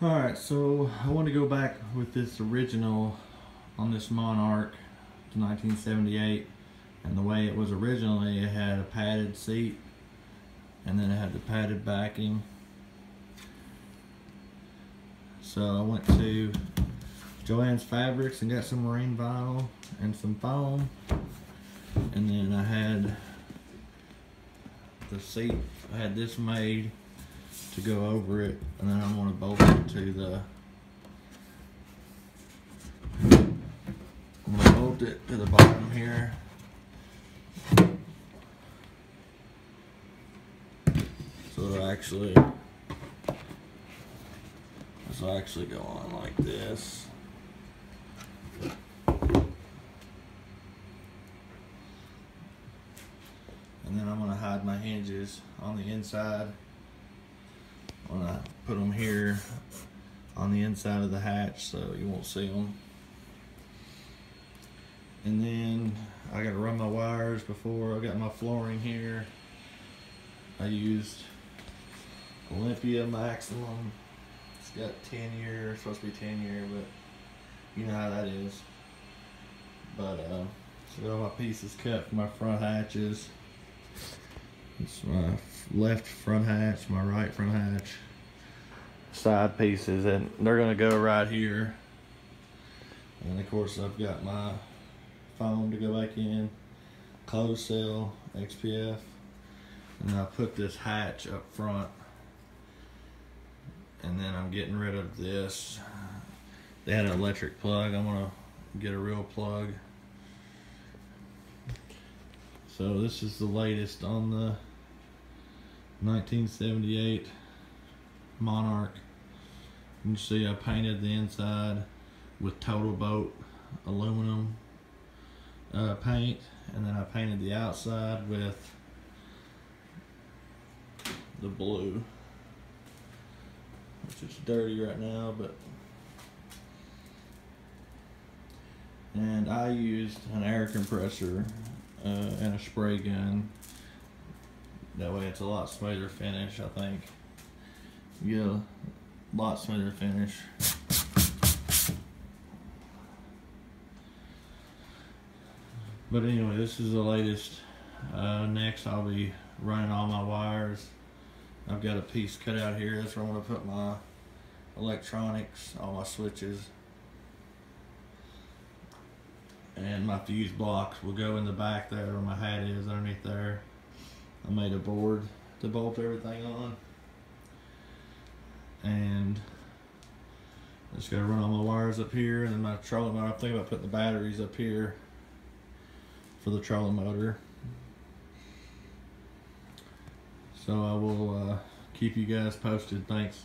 Alright, so I want to go back with this original on this Monarch to 1978, and the way it was originally, it had a padded seat and then it had the padded backing. So I went to Joann's Fabrics and got some marine vinyl and some foam, and then I had the seat, I had this made to go over it, and then I'm going to bolt it to the bottom here. So it'll actually go on like this. And then I'm going to hide my hinges on the inside. I'm going to put them here on the inside of the hatch so you won't see them. And then I got to run my wires before I got my flooring here. I used Olympia Maximum. It's got 10 year, it's supposed to be 10 year, but you know how that is. But so all my pieces cut for my front hatches. It's my left front hatch, my right front hatch, side pieces, and they're gonna go right here. And of course I've got my foam to go back in, closed cell, XPF, and I put this hatch up front. And then I'm getting rid of this. They had an electric plug. I'm gonna get a real plug. So this is the latest on the 1978 Monarch. You can see I painted the inside with Total Boat aluminum paint, and then I painted the outside with the blue, which is dirty right now, and I used an air compressor and a spray gun. That way it's a lot smoother finish, I think. You get a lot smoother finish. But anyway, this is the latest. Next I'll be running all my wires. I've got a piece cut out here. That's where I'm going to put my electronics, all my switches. And my fuse blocks will go in the back there where my hat is, underneath there. I made a board to bolt everything on. And I just got to run all my wires up here, and then my trolling motor. I'm thinking about putting the batteries up here for the trolling motor. So I will keep you guys posted. Thanks.